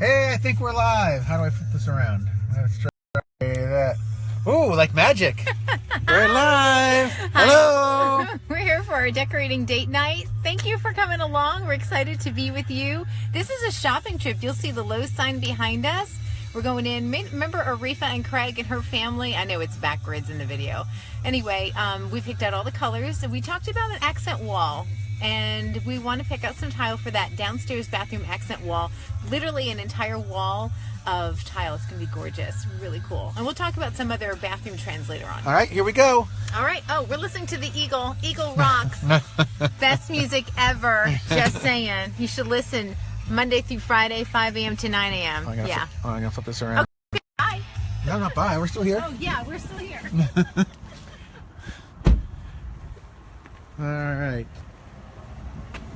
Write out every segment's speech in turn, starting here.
Hey, I think we're live. How do I flip this around? Let's try that. Ooh, like magic. We're live. Hello. We're here for our decorating date night. Thank you for coming along. We're excited to be with you. This is a shopping trip. You'll see the Lowe's sign behind us. We're going in. Remember Arifa and Craig and her family? I know it's backwards in the video. Anyway, we picked out all the colors. We talked about an accent wall. And we want to pick out some tile for that downstairs bathroom accent wall. Literally an entire wall of tile. It's going to be gorgeous. Really cool. And we'll talk about some other bathroom trends later on. All right, here we go. All right. Oh, we're listening to the Eagle. Eagle rocks. Best music ever. Just saying. You should listen Monday through Friday, 5 a.m. to 9 a.m. I'm going to flip this around. Okay, bye. No, not bye. We're still here. Oh, yeah, we're still here. All right.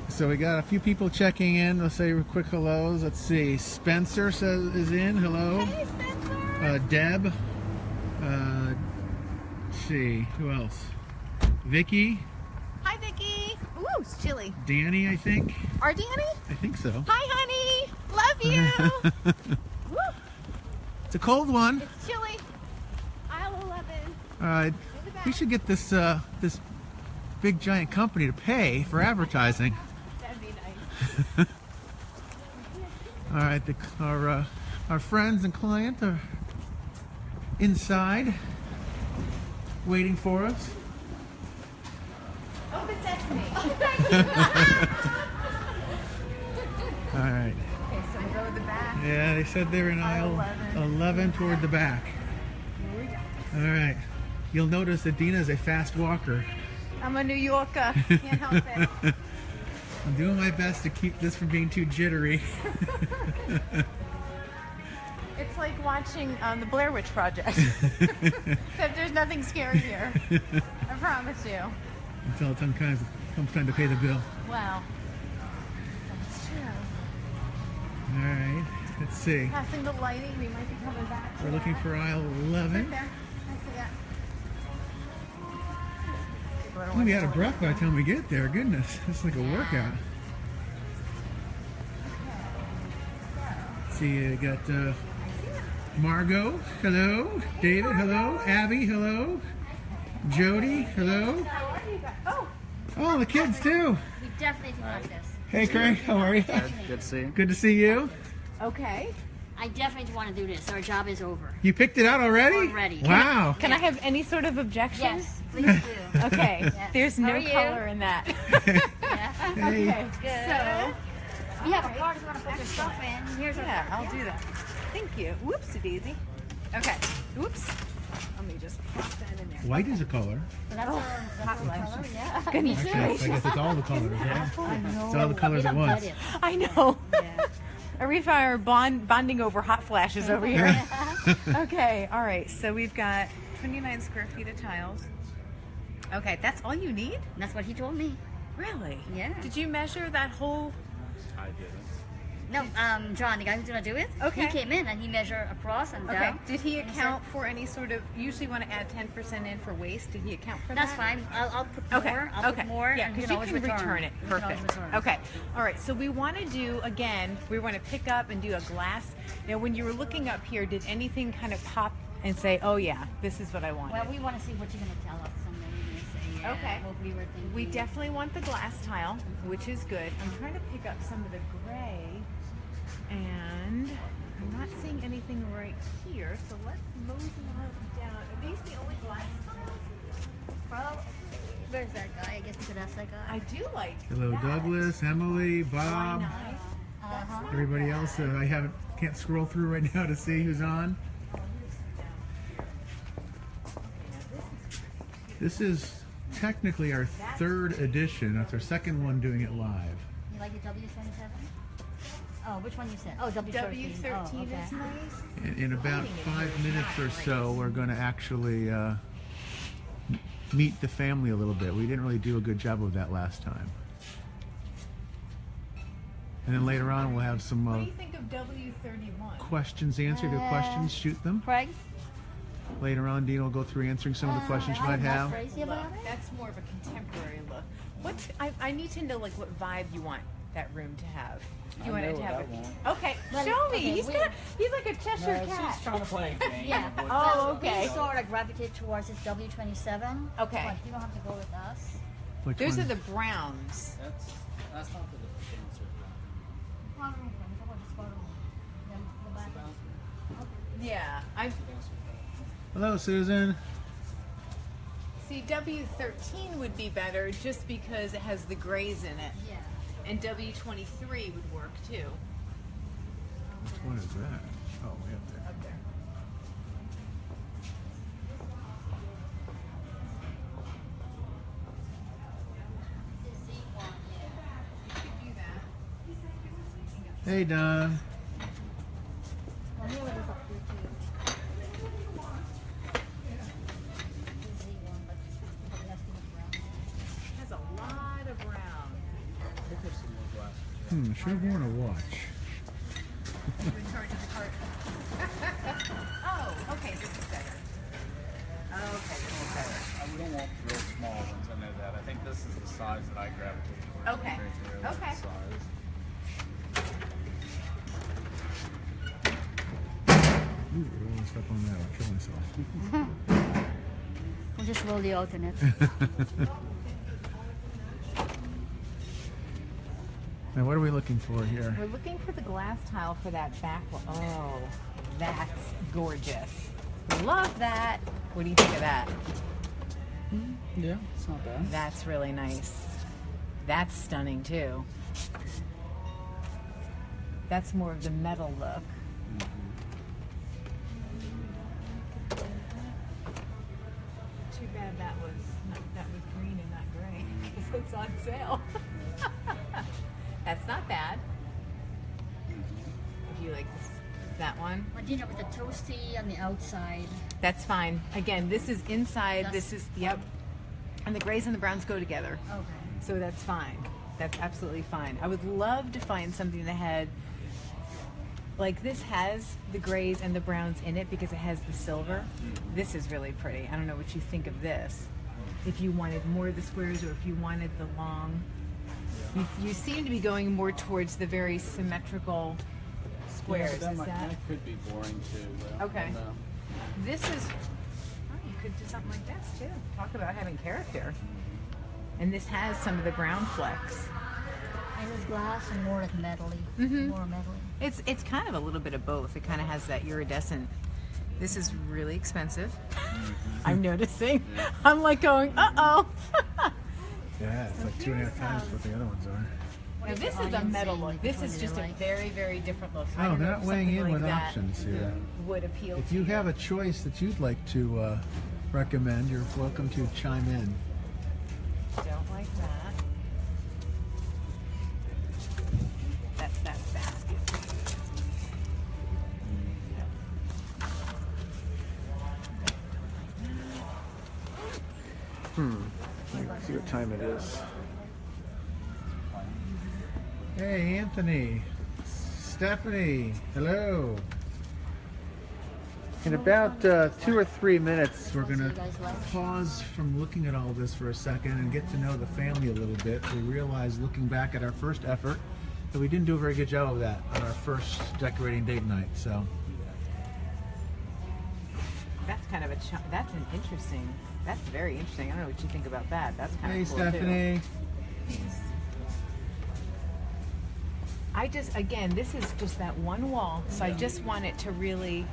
So we got a few people checking in. Let's say quick hellos. Let's see. Spencer is in. Hello. Hey, Spencer. Deb. Let's see. Who else? Vicky. Hi, Vicky. Ooh, it's chilly. Danny, I think. Our Danny? I think so. Hi, honey. Love you. Woo. It's a cold one. It's chilly. Aisle 11. All right. We should get this this big giant company to pay for advertising. That'd be nice. All right, our friends and client are inside, waiting for us. Open sesame. All right. Okay, so we'll go to the back. Yeah, they said they're in aisle 11 toward the back. Here we go. All right. You'll notice that Dina is a fast walker. I'm a New Yorker. Can't help it. I'm doing my best to keep this from being too jittery. It's like watching the Blair Witch Project. Except there's nothing scary here. I promise you. Until it comes time to pay the bill. Wow. That's true. All right. Let's see. Passing the lighting, we might be coming back. We're looking for aisle 11. Right there. I see that. We'll be out of breath by the time we get there. Goodness, it's like a workout. See, you got Margot, hello. David, hello. Abby, hello. Jody, hello. How are you guys? Oh, the kids too. We definitely like this. Hey, Craig, how are you? Good to see you. Good to see you. Okay. I definitely want to do this. Our job is over. You picked it out already? Already. Wow. Can I have any sort of objection? Yes, please do. Okay. Yes. There's How no are you? color in that. Yeah. Hey. Okay. Good. We have a card if you want to put your stuff in. Here's our Yeah, card. I'll do that. Thank you. Whoopsie daisy. Okay. Oops. Let me just pop that in there. White is a color. So that's our hot flash. color, yeah. Goodness Actually, I guess it's all the colors, right? I know. It's all the colors at once. I know. Yeah. Arifa are bonding over hot flashes over here. Okay, all right. So we've got 29 square feet of tiles. Okay, that's all you need? That's what he told me. Really? Yeah. Did you measure that whole? I didn't. No, John, the guy who's gonna do it. Okay. He came in and he measured across and Okay. down. Did he And he account for any sort of? Usually, want to add 10% in for waste. Did he account for That's that? fine. I'll put Okay. more. I'll okay. put more. Yeah, and because you you can can always return it. You can always Perfect. return. Okay. All right. So we want to do again. We want to pick up and do a glass. Now, when you were looking up here, did anything kind of pop and say, "Oh yeah, this is what I wanted"? Well, we want to see what you're gonna tell us, and then we're gonna say, yeah, Okay. what we were thinking. We definitely want the glass tile, which is good. I'm trying to pick up some of the gray, and I'm not seeing anything right here. So let's move them on down. Are these the only glass tiles? Well, where's that guy? I guess we could ask that guy. I do like. Hello, that. Douglas, Emily, Why Bob, not? That's not everybody bad. else. I can't scroll through right now to see who's on. This is technically our third edition. That's our second one doing it live. You like the W77? Oh, which one you said? Oh, W13. W13 Oh, okay. is nice. In about 5 minutes or so, we're going to actually meet the family a little bit. We didn't really do a good job of that last time. And then later on, we'll have some What do you think of W31? questions answered. If you have questions, shoot them. Craig? Later on, Dina will go through answering some of the questions you might I'm not have. crazy Look, about it. that's more of a contemporary look. I need to know like what vibe you want. that room to have? I You want it know to what have I a want. Okay, Well, show me. okay, He's like a Cheshire No, cat. she's trying to play a game. Yeah. What- Oh, okay. We sort of gravitate towards this W27. Okay. But you don't have to go with us. Which Those one? are the browns. That's not for the dancer. Yeah, I Hello, Susan. see W13 would be better just because it has the grays in it, Yeah. and W23 would work too. Which one is that? Oh, way up there. Up there. You could do that. Hey, Don. Well, here it is up here too. The Z one, but it has too much brown. It has a lot of brown. I think there's some more glasses. Should have worn a watch. You're in charge of the cart. Oh, okay, this is better. Okay, this is better. We don't want real small ones. I know that. I think this is the size that I gravitate towards. Okay. compared to the other Okay. size. Ooh, I don't want to step on that. I'll kill myself. We'll just roll the alternate. Now, what are we looking for here? We're looking for the glass tile for that back wall. Oh, that's gorgeous. Love that. What do you think of that? Yeah, it's not bad. That's really nice. That's stunning too. That's more of the metal look. Too bad that was green and not gray because it's on sale. That's not bad. If you like that one, But you know, with the toasty on the outside. that's fine. Again, this is inside. That's- This is yep, and the grays and the browns go together. Okay. So that's fine. That's absolutely fine. I would love to find something that had, like this has the grays and the browns in it because it has the silver. This is really pretty. I don't know what you think of this. If you wanted more of the squares or if you wanted the long. You seem to be going more towards the very symmetrical squares. Yeah, but Is that? that could be boring too. Though. Okay. I don't know. This is, oh, you could do something like this too. Talk about having character. And this has some of the brown flecks. And it's glass and more like metally. Mhm. More metally. It's kind of a little bit of both. It kind of has that iridescent. This is really expensive. I'm noticing. I'm like going, uh-oh. Yeah, it's like 2.5 times what the other ones are. Now this is a metal look. This is just a very, very different look. I Oh, don't they're know not if weighing something in like with that options here. would appeal If to you have a choice that you'd like to recommend, you're welcome to chime in. Don't like that. That's that basket. Let's see what time it is. Hey, Anthony. Stephanie. Hello. In about 2 or 3 minutes, we're going to pause from looking at all this for a second and get to know the family a little bit. We realized, looking back at our first effort, that we didn't do a very good job of that on our first decorating date night. So, That's kind of that's an interesting. That's very interesting. I don't know what you think about that. That's kind hey, of cool Stephanie. too. I just, again, this is just that one wall, so I just want it to really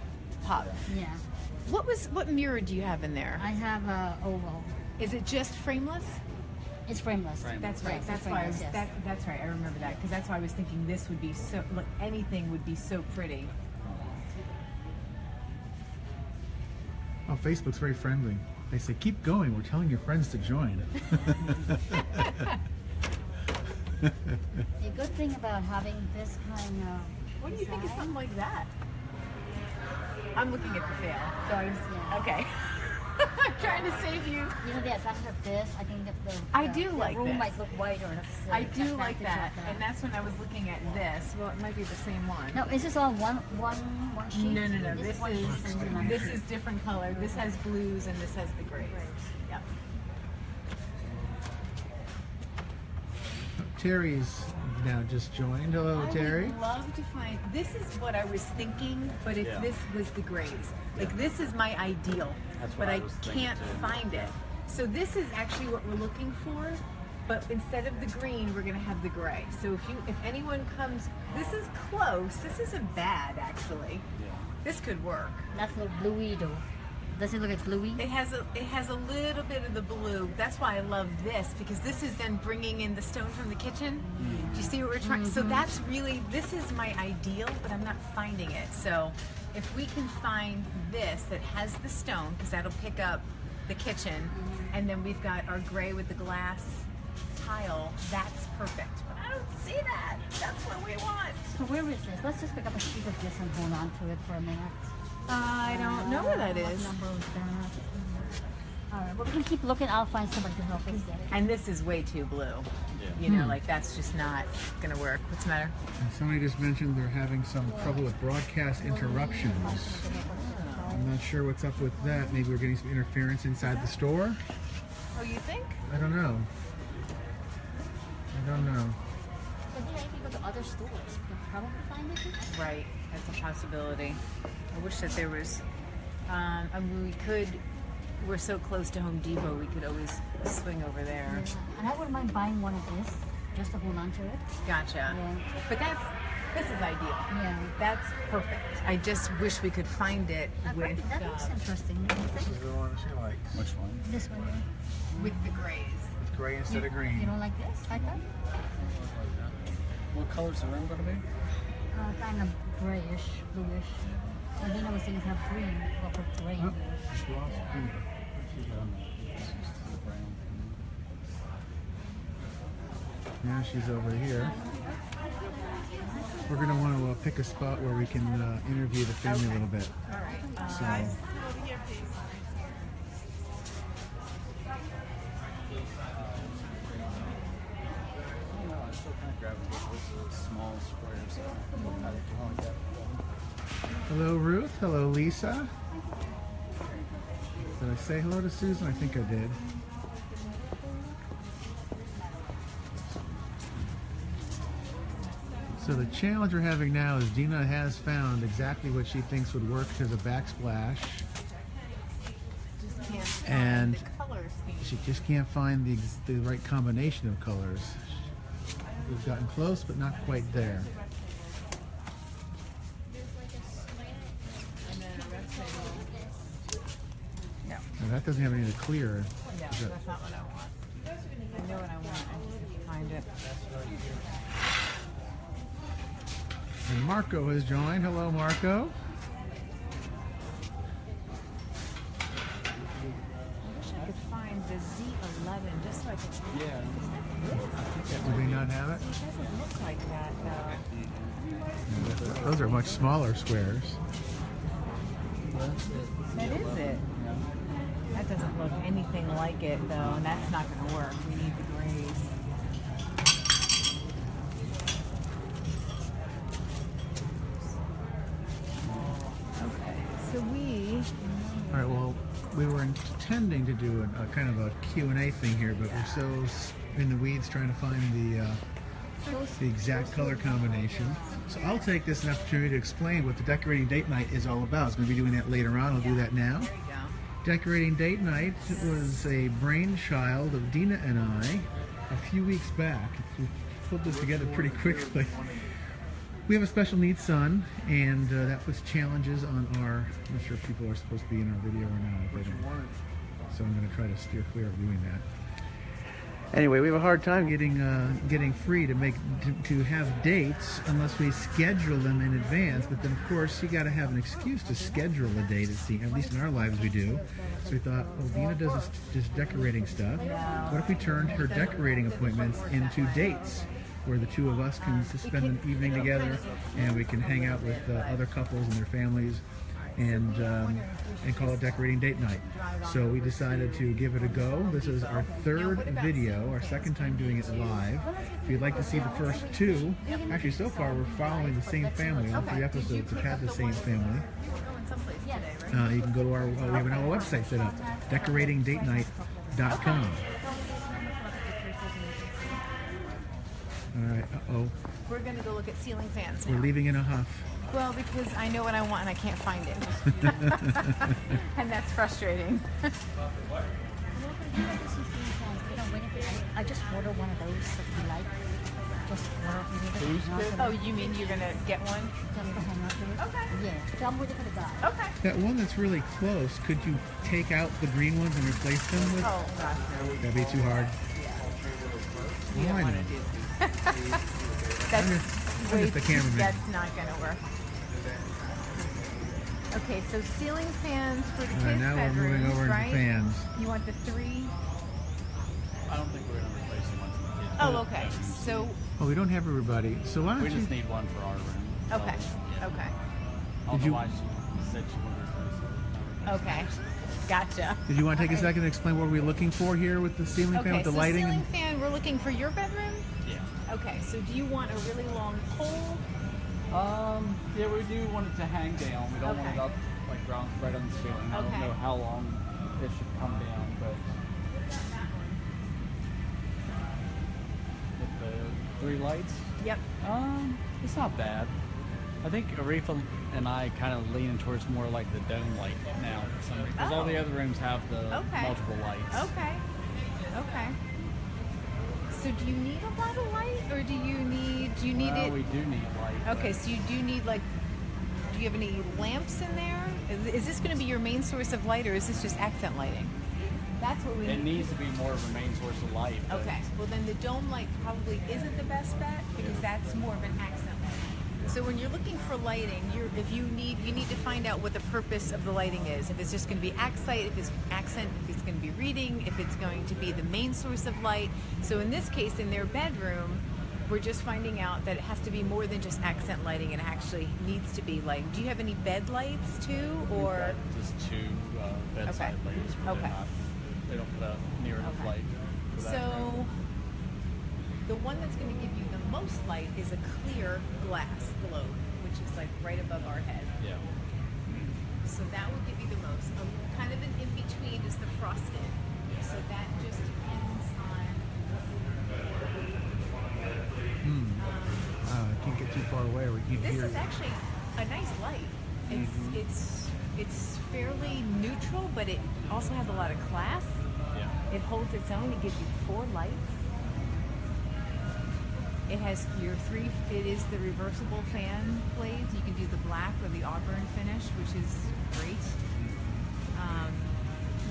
pop. Yeah. What mirror do you have in there? I have a oval. Is it just frameless? It's frameless. That's right. Yes, That's it's why I was. frameless, yes. That's right. I remember that because that's why I was thinking this would be so. Like anything would be so pretty. Oh, Facebook's very friendly. They say, keep going. We're telling your friends to join. The good thing about having this kind of What do you think of design- something like that? I'm looking at the sale, so I was Yeah. okay. I'm trying to save you. You know the advantage of this. I think that I do like the room this. might look wider. And that's the I do like advantage that, of and that's when I was looking at this. Well, it might be the same one. No, is this all one sheet? No. This one sheet and then another this sheet. is different color. This has blues and this has the grays. Yep. Terry's now just joined. Hello, Terry. I would love to find, this is what I was thinking, but if this was the grays. Like this is my ideal, That's but what I I was thinking can't too. find it. So this is actually what we're looking for, but instead of the green, we're gonna have the gray. So if anyone comes, this is close. This isn't bad actually. Yeah. This could work. That's look bluey though. Does it look like bluey? It has a little bit of the blue. That's why I love this, because this is then bringing in the stone from the kitchen. Do you see what we're trying? So that's really, this is my ideal, but I'm not finding it. So if we can find this that has the stone, because that'll pick up the kitchen, and then we've got our gray with the glass tile, that's perfect. But I don't see that. That's what we want. So where is this? Let's just pick up a sheet of this and hold on to it for a minute. I don't know where that What is. number is that? Alright, well we can keep looking. I'll find somebody to help us get it. And this is way too blue. You know, like that's just not gonna work. What's the matter? And somebody just mentioned they're having some trouble with broadcast interruptions. I'm not sure what's up with that. Maybe we're getting some interference inside the store. Oh, you think? I don't know. I don't know. But yeah, if you go to other stores, you can probably find it. Right, that's a possibility. I wish that there was, I mean, we're so close to Home Depot, we could always swing over there. Yeah. And I wouldn't mind buying one of this just to hold on to it. Gotcha. Yeah. But this is ideal. Yeah. That's perfect. I just wish we could find it with, That looks interesting. Don't you think? This is the one she likes. Which one? This one. Yeah. with the grays. With gray instead of green. You don't like this? Like that? What color's the room going to be? Kind of grayish, bluish. So Dina was saying have green. We'll put gray. Oh, she's lost. Now she's over here. We're going to want to pick a spot where we can interview the family a little bit. All right. So, I still kind of gravitate with the small squares. I like that. hello, Ruth. Hello, Lisa. Did I say hello to Susan? I think I did. So the challenge we're having now is Dina has found exactly what she thinks would work as a backsplash. Just can't find And the color scheme. she just can't find the right combination of colors. We've gotten close, but not quite there. And then a rectangle. No, Now that doesn't have any of the clear. no, that's not what I want. I know what I want. I just have to find it. And Marco has joined. Hello, Marco. I wish I could find the Z11 just so I could. Yeah. Do we not have it? It doesn't look like that though. Those are much smaller squares. That is it. That doesn't look anything like it though, and that's not going to work. We need the grays. Okay, so All right, well, we were intending to do a kind of a Q&A thing here, but we're so in the weeds trying to find the exact color combination. So I'll take this an opportunity to explain what the Decorating Date Night is all about. I was going to be doing that later on. I'll do that now. there you go. Decorating Date Night was a brainchild of Dina and I a few weeks back. We pulled this together pretty quickly. We have a special needs son, and that puts challenges on our, I'm not sure if people are supposed to be in our video or not. If they don't. So I'm going to try to steer clear of doing that. Anyway, we have a hard time getting free to have dates unless we schedule them in advance. But then, of course, you got to have an excuse to schedule a date. At least in our lives, we do. So we thought, well, Dina does this decorating stuff. What if we turned her decorating appointments into dates, where the two of us can spend an evening together and we can hang out with other couples and their families and call it Decorating Date Night. So we decided to give it a go. This is our third video, our second time doing it live. If you'd like to see the first two, actually so far we're following the same family. All three episodes have had the same family. You can go to our, we have a website set up, decoratingdatenight.com. All right. Uh-oh. We're going to go look at ceiling fans We're now. leaving in a huff. Well, because I know what I want and I can't find it. And that's frustrating. I just ordered one of those that you like. Just order it. Oh, you mean you're going to get one? Just to hang out to it. Okay. Yeah. So I'm waiting for the guy. Okay. That one that's really close, could you take out the green ones and replace them with? Oh, gosh, no. That'd be too hard. You Oh, don't I want know. to do That's I'm way just a cameraman. That's not going to work. Okay, so ceiling fans for the All right, kids' now we're bedrooms, moving over right? into fans. You want the 3? I don't think we're gonna replace the ones in the kids. Oh, okay. So, Oh, we don't have everybody. So why don't We you? just need one for our room. okay, Yeah. okay, I don't Did know you- why she said she wanted to replace it. okay. Gotcha. Did you want to take a second to explain what we're looking for here with the ceiling fan, Okay, with the so lighting? ceiling fan, we're looking for your bedroom? Yeah. Okay, so do you want a really long pole? Yeah, we do want it to hang down. We don't want Okay. it up like right on the ceiling. I Okay. don't know how long it should come down, but with the 3 lights, Yep. it's not bad. I think Arifa and I kind of leaning towards more like the dome light now for some reason, because all the Oh. other rooms have the Okay. multiple lights. Okay. Okay. So do you need a lot of light, or do you need Well, it? we do need light. Okay, so you do need like. Do you have any lamps in there? Is this going to be your main source of light, or is this just accent lighting? That's what we It need. needs to be more of a main source of light. but- Okay, well then the dome light probably isn't the best bet because that's more of an accent light. So when you're looking for lighting, you need to find out what the purpose of the lighting is. If it's just going to be accent, if it's going to be reading, if it's going to be the main source of light. So in this case, in their bedroom, we're just finding out that it has to be more than just accent lighting. It actually needs to be lighting. Do you have any bed lights too, We've or? got just 2 bedside Okay. lights. Where Okay. They don't put out near enough Okay. light for that So, room. the one that's going to give you the most light is a clear glass globe, which is like right above our head. Yeah. So that will give you the most. Kind of an in-between is the frosted. So that just depends on... Wow, I can't get too far away. Or you This hear. is actually a nice light. It's fairly neutral, but it also has a lot of class. Yeah. It holds its own. It gives you 4 lights. It has your 3. It is the reversible fan blades. You can do the black or the auburn finish, which is great.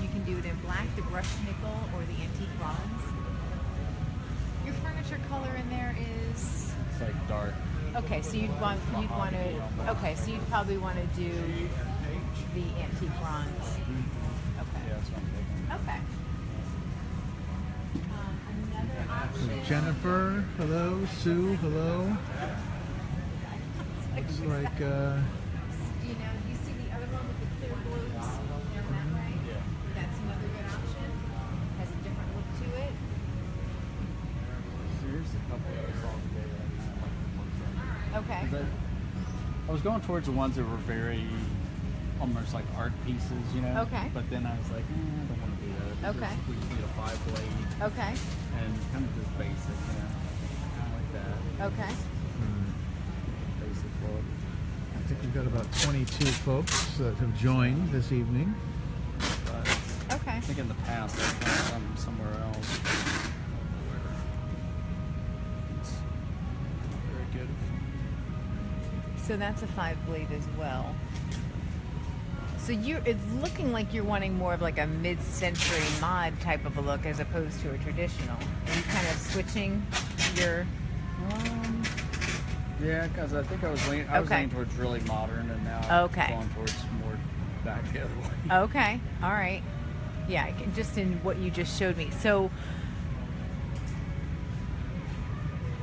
You can do it in black, the brushed nickel, or the antique bronze. Your furniture color in there is It's like dark. okay. So you'd want to okay. So you'd probably want to do the antique bronze. Yeah, Okay. that's what I'm thinking. Okay. Another So option. Jennifer, hello. Sue, hello. Looks like You know, you see the other one with the clear globes down that way? Yeah. That's another good option. Has a different look to it. So here's a couple that I saw today that I kind of like the looks of. Okay. But I was going towards the ones that were very almost like art pieces, you know. Okay. But then I was like, I don't want to do that. Okay. We just need a 5-blade Okay. and kind of just basic, you know, kind of like that. Okay. Basic look. I think we've got about 22 folks that have joined this evening. But Okay. I think in the past I've done some somewhere else. It's not very good. So that's a 5-blade as well. So it's looking like you're wanting more of like a mid-century mod type of a look as opposed to a traditional. Are you kind of switching your? Yeah, because I think I was leaning towards really modern, and now Okay. I'm going towards more back the other way. Okay. All right. Yeah, just in what you just showed me. So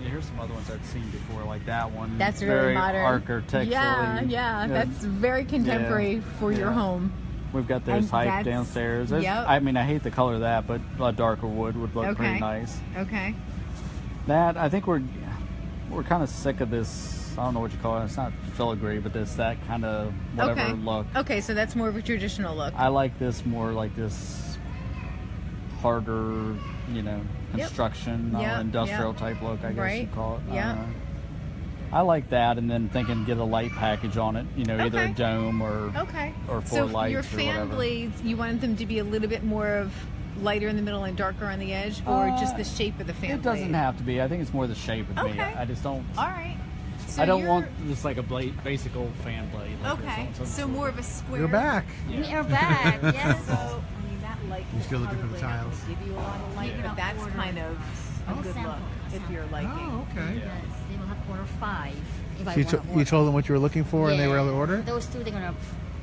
Yeah, here's some other ones I've seen before, like that one. that's very modern. Architecturally. Yeah. That's very contemporary for your Yeah. home. We've got those And hype that's- downstairs. There's- yep. I mean, I hate the color of that, but a darker wood would look Okay. pretty nice. Okay. That I think we're kind of sick of this. I don't know what you call it. It's not filigree, but that kind of whatever Okay. look. Okay, so that's more of a traditional look. I like this more like this harder, you know, construction, Yep, industrial yep. type look, I guess Right. you'd call it. Yeah. I like that, and then thinking get a light package on it. You know, either a Okay. dome or Okay. or So 4 lights your or fan whatever. blades, you want them to be a little bit more of lighter in the middle and darker on the edge, or just the shape of the fan It doesn't blade? have to be. I think it's more the shape of me. Okay. I just don't. All right. So I don't you're- want just like a basic old fan blade. Like Okay. this. So more of a square. You're back. We're back. Yes. So I mean that light. You're still will looking for the probably not tiles? Give you a lot of light, Yeah. but that's kind of a good Sample. look if you're liking. Oh, okay. Yes, they will have order 5 if I So you, want to you told them what you were looking for, and they were able to order? Those 2, they're gonna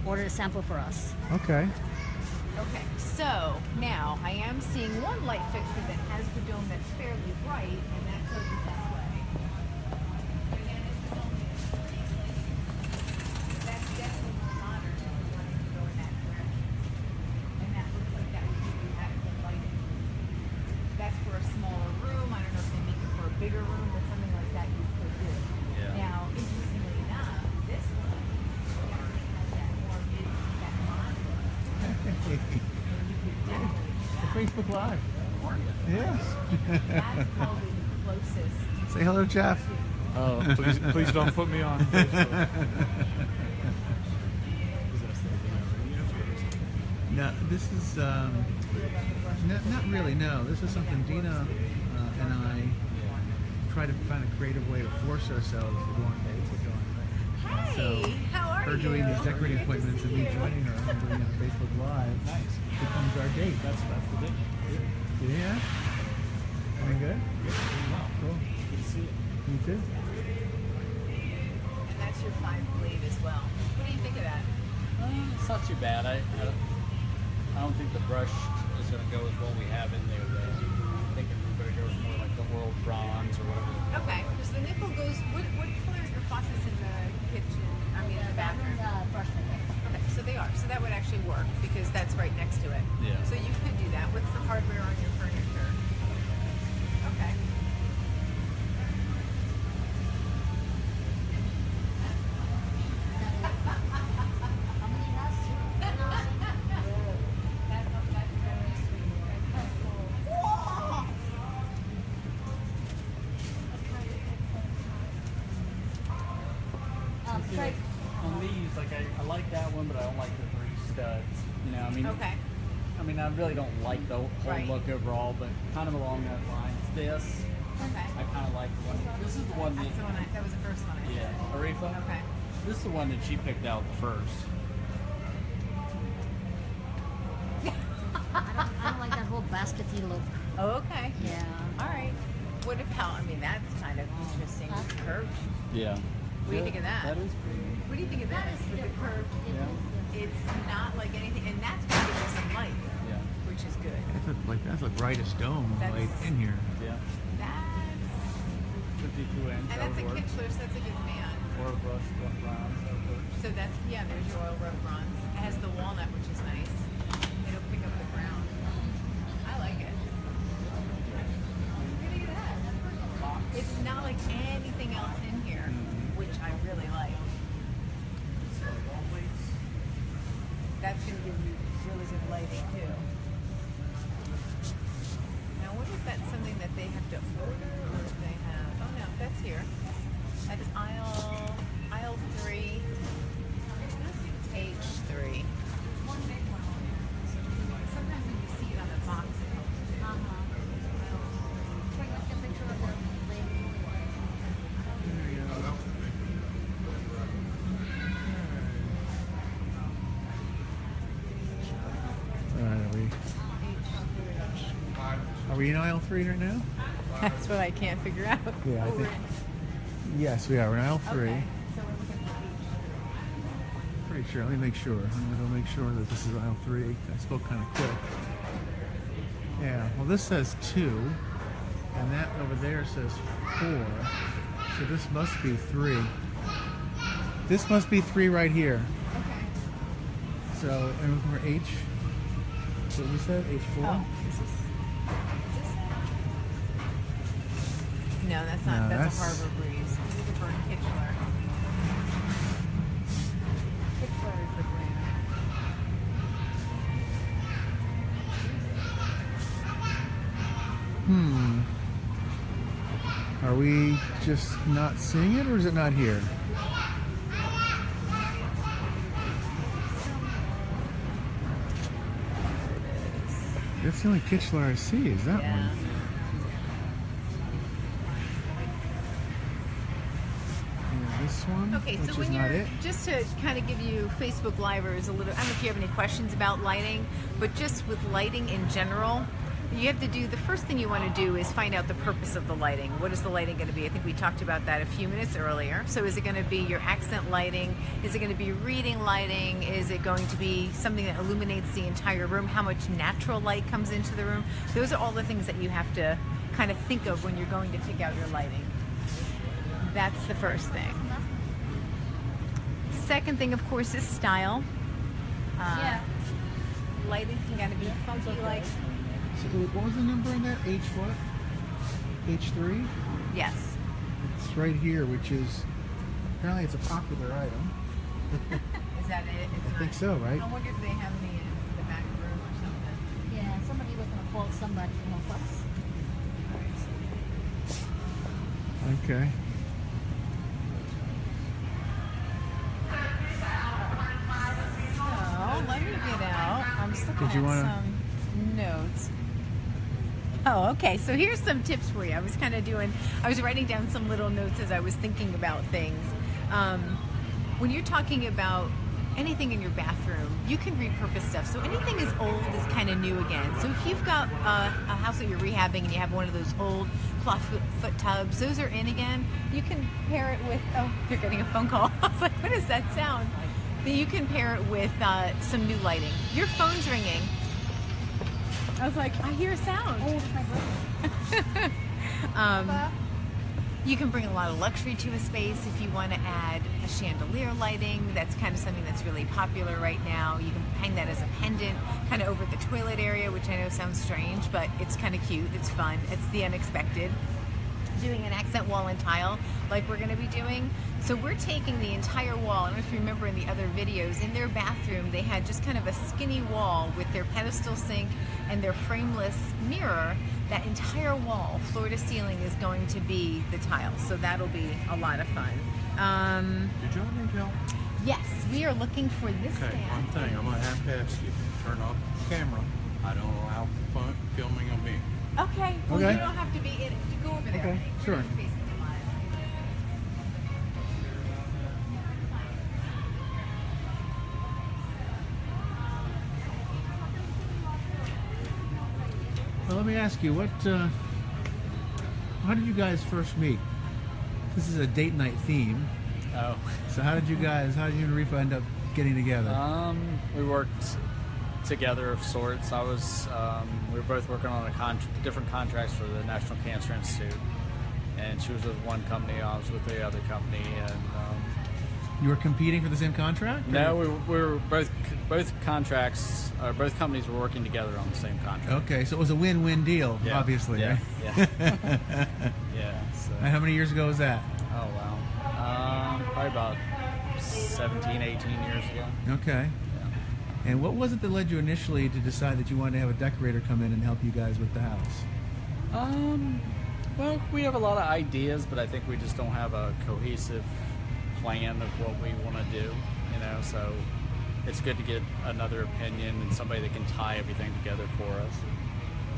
order a sample for us. Okay. Okay, so now I am seeing one light fixture that has the dome that's fairly bright, and that's over this way. Again, this is only that's definitely more modern if you wanted to go in that direction. And that looks like that would give you adequate lighting. That's for a smaller room. I don't know if they make it for a bigger room, but something like that you could do. Yeah. Now, interestingly enough, this one actually has that more that modular. Facebook Live. Yes. That's probably the closest. Say hello, Jeff. Oh, please don't put me on Facebook. No, this is not really. No, this is something Dina and I try to find a creative way to force ourselves to go on dates with Dawn. Hey, how are Her you? doing these decorating Good to appointments and see me you. joining her and doing it on Facebook Live becomes our date. That's the big. Yeah. Doing good? Cool. Good to see it. You too? And that's your 5 blade as well. What do you think of that? It's not too bad. I don't think the brush is going to go with what we have in there. Though. I think we're going to go with more like the world bronze or whatever. Okay, because the nickel goes. What color are your faucets in the kitchen? I mean, in the bathroom. Brush light. Okay, so they are. So that would actually work because that's right next to it. Yeah. So you could do that. What's the hardware on your furniture? Okay. Craig, On these, like I like that one, but I don't like the 3 studs. You know, I mean. Okay. I mean, I really don't like the whole Right. look overall, but kind of along that lines. This, Okay. I kind of like the one. This is the one that. That's the one. That was the first one. I said. Yeah, Arifa. Okay. This is the one that she picked out first. I don't like that whole baskety look. Oh, okay. Yeah. All right. What about? I mean, that's kind of interesting. Huh? Curved. Yeah. What do you think of that? That is pretty. What do you think of that? With the curved, Yeah. it's not like anything, and that's going to give us some light, Yeah. which is good. That's the brightest dome That's- light in here. Yeah. That's 52 inch. and that's a that would work. Kichler, so that's a good fan. Or a brush bronze. That would work. So that's there's your oil rub bronze. It has the walnut, which is nice. It'll pick up the brown. I like it. What do you think of that? It's not like anything else in here, which I really like. That's going to give you really good lighting too. Now, what if that's something that they have to order, or if they have? Oh no, that's here. That's aisle 3, H3. Sometimes when you see it on the box, it helps. Craig, let's get a picture of the label. Are we in aisle 3 right now? That's what I can't figure out. Yeah, I Oh, think- we're in- Yes, we are. We're in aisle 3. Okay, so we're looking for H3. Pretty sure. Let me make sure. I'm gonna go make sure that this is aisle 3. I spoke kind of quick. Yeah. Well, this says 2, and that over there says 4. So this must be 3. This must be 3 right here. Okay. So, and looking for H. So you said H4. Oh, is this No, that's not. No, that's a that's- Harbor Breeze. This is for Kichler. Kichler is the brand. Hmm. we just not seeing it, or is it not here? That's the only Kichler I see, is that Yeah. one. And this one, Okay, which so is when not you're, it. just to kind of give you Facebook Livers a little, I don't know if you have any questions about lighting, but just with lighting in general, you have to do, the first thing you want to do is find out the purpose of the lighting. What is the lighting going to be? I think we talked about that a few minutes earlier. So is it going to be your accent lighting? Is it going to be reading lighting? Is it going to be something that illuminates the entire room? How much natural light comes into the room? Those are all the things that you have to kind of think of when you're going to pick out your lighting. That's the first thing. Second thing, of course, is style. Yeah. Lighting can kind of be funky, like, So what was the number on that? H what? H3? yes. It's right here, which is, apparently it's a popular item. Is that it? It's I think not- so, right? I wonder if they have any in the back room or something. Yeah, somebody was gonna call somebody to help us. Okay. So let me get out. I'm just looking Did you at wanna- some notes. Oh, okay. So here's some tips for you. I was writing down some little notes as I was thinking about things. When you're talking about anything in your bathroom, you can repurpose stuff. So anything is old is kind of new again. So if you've got a house that you're rehabbing and you have one of those old cloth foot tubs, those are in again. You can pair it with, oh, you're getting a phone call. I was like, what does that sound? You can pair it with some new lighting. Your phone's ringing. I was like, I hear a sound. Oh, it's my brother. You can bring a lot of luxury to a space if you want to add a chandelier lighting. That's kind of something that's really popular right now. You can hang that as a pendant kind of over the toilet area, which I know sounds strange, but it's kind of cute. It's fun. It's the unexpected. Doing an accent wall and tile like we're going to be doing. So we're taking the entire wall. I don't know if you remember in the other videos, in their bathroom they had just kind of a skinny wall with their pedestal sink and their frameless mirror. That entire wall, floor to ceiling, is going to be the tile. So that'll be a lot of fun. Did y'all need help? Yes, we are looking for this Okay, one stand. thing I'm gonna have to ask you. Turn off the camera. I don't allow filming of me. Okay, well Okay. you don't have to be in it. You go over there. Okay, We're sure. gonna be facing the live. Well, let me ask you, how did you guys first meet? This is a date night theme. Oh, So how did you and Arifa end up getting together? we worked together of sorts. We were both working on different contracts for the National Cancer Institute, and she was with one company, I was with the other company, and You were competing for the same contract? no, we were both contracts, both companies were working together on the same contract. Okay, so it was a win-win deal, Yeah, obviously, yeah, right? yeah, yeah. So, And how many years ago was that? oh wow, probably about 17, 18 years ago. Okay. Yeah. And what was it that led you initially to decide that you wanted to have a decorator come in and help you guys with the house? Well, we have a lot of ideas, but I think we just don't have a cohesive plan of what we want to do, so it's good to get another opinion and somebody that can tie everything together for us.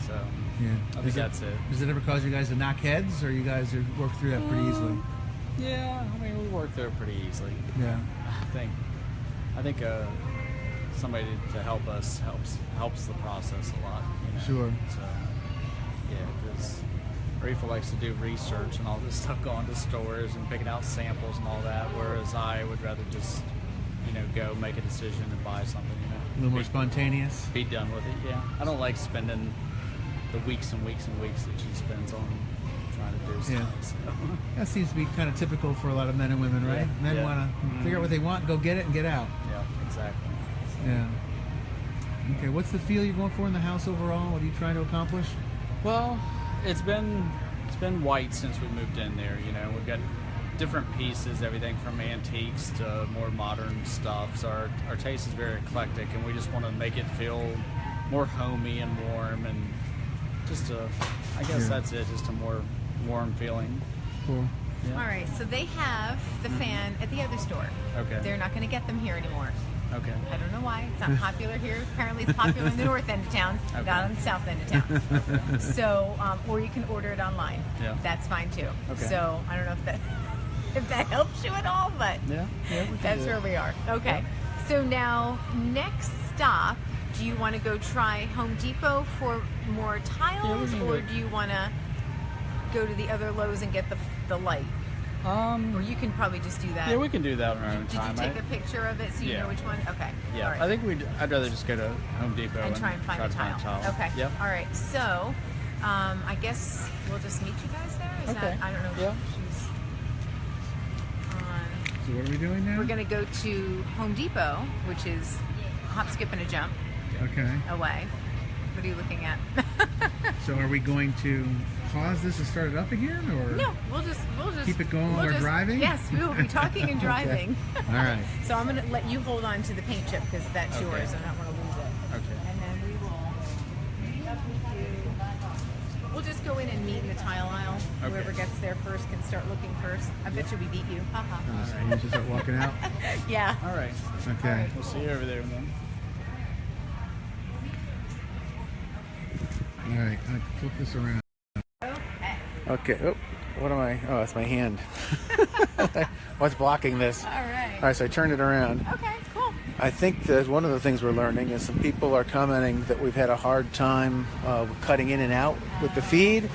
So Yeah. I think that's it. Does it ever cause you guys to knock heads, or you guys work through that pretty easily? Yeah, I mean, we work through it pretty easily. Yeah. I think somebody to help us helps the process a lot. Sure. So yeah, because Arifa likes to do research and all this stuff, going to stores and picking out samples and all that, whereas I would rather just go make a decision and buy something. A little more spontaneous. Be done with it. Yeah, I don't like spending the weeks and weeks and weeks that she spends on trying to do stuff. Yeah. So. That seems to be kind of typical for a lot of men and women, right? Yeah, Men yeah. want to figure out what they want, go get it, and get out. Yeah, exactly. Yeah. Okay, what's the feel you're going for in the house overall? What are you trying to accomplish? Well, it's been white since we moved in there. We've got different pieces, everything from antiques to more modern stuff. So our taste is very eclectic, and we just want to make it feel more homey and warm, and I guess Yeah. that's it. Just a more warm feeling. cool. Yeah. All right, so they have the fan at the other store. Okay. They're not going to get them here anymore. Okay. I don't know why. It's not popular here. Apparently it's popular in the north end of town, Okay. not on the south end of town. So, or you can order it online. Yeah. That's fine too. Okay. So I don't know if that helps you at all, but Yeah. Yeah. We can that's do it. where we are. Okay. Yeah. So now, next stop, do you want to go try Home Depot for more tiles, can or go- do you want to go to the other Lowe's and get the light? Or you can probably just do that. Yeah, we can do that on our own Did time. you take a picture of it so you Yeah. know which one? Okay. Yeah, All right. I think I'd rather just go to Home Depot and try and find a tile. Okay. Yep. All right. So, I guess we'll just meet you guys there. Is Okay. that? I don't know. Yeah. She's on. So what are we doing now? We're gonna go to Home Depot, which is a hop, skip, and a jump Okay. away. What are you looking at? So are we going to pause this and start it up again, or No, we'll just keep it going while we're driving? Yes, we will be talking and driving. All right. So I'm gonna let you hold on to the paint chip because that's Okay. yours. I don't want to lose it. Okay. And then we will meet up with you. We'll just go in and meet in the tile aisle. Okay. Whoever gets there first can start looking first. I bet you we beat you. Haha. All right. You just start walking out. Yeah. All right. Okay. We'll see you over there then. All right. I'll flip this around. Okay. Okay. Oh, what am I? Oh, it's my hand. What's blocking this? All right. All right. So I turned it around. Okay. Cool. I think that one of the things we're learning is some people are commenting that we've had a hard time cutting in and out with the feed. Okay.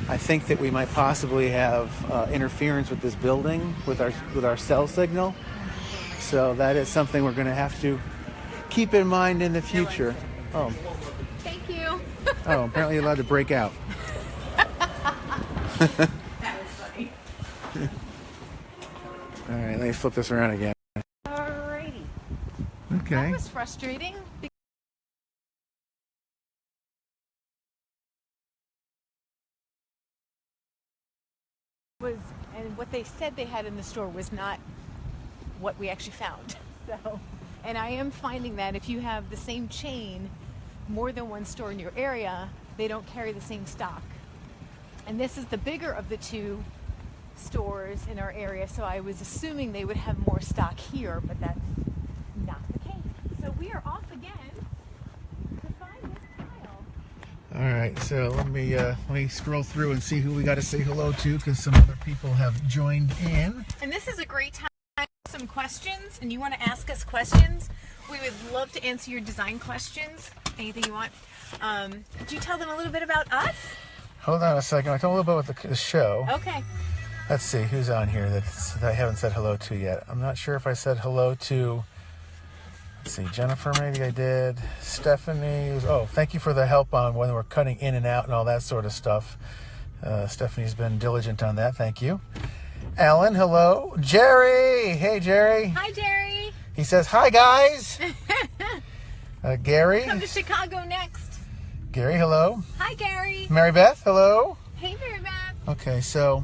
I think that we might possibly have interference with this building with our cell signal. So that is something we're going to have to keep in mind in the future. Oh, Thank you. oh, apparently you're allowed to break out. That was funny. All right, let me flip this around again. Alrighty. Okay. That was frustrating. And what they said they had in the store was not what we actually found. So, and I am finding that if you have the same chain, more than one store in your area, they don't carry the same stock. And this is the bigger of the two stores in our area, so I was assuming they would have more stock here, but that's not the case. So we are off again to find this tile. All right, so let me scroll through and see who we got to say hello to, because some other people have joined in. And this is a great time to ask some questions, and you want to ask us questions. We would love to answer your design questions, anything you want. Could you tell them a little bit about us? Hold on a second. I told a little bit about the show. Okay. Let's see who's on here that I haven't said hello to yet. I'm not sure if I said hello to. Let's see, Jennifer. Maybe I did. Stephanie. Oh, thank you for the help on when we're cutting in and out and all that sort of stuff. Stephanie's been diligent on that. Thank you. Alan, hello. Jerry. Hey, Jerry. Hi, Jerry. He says hi, guys. Gary. Come to Chicago next. Gary, hello. Hi, Gary. Mary Beth, hello. Hey, Mary Beth. Okay, so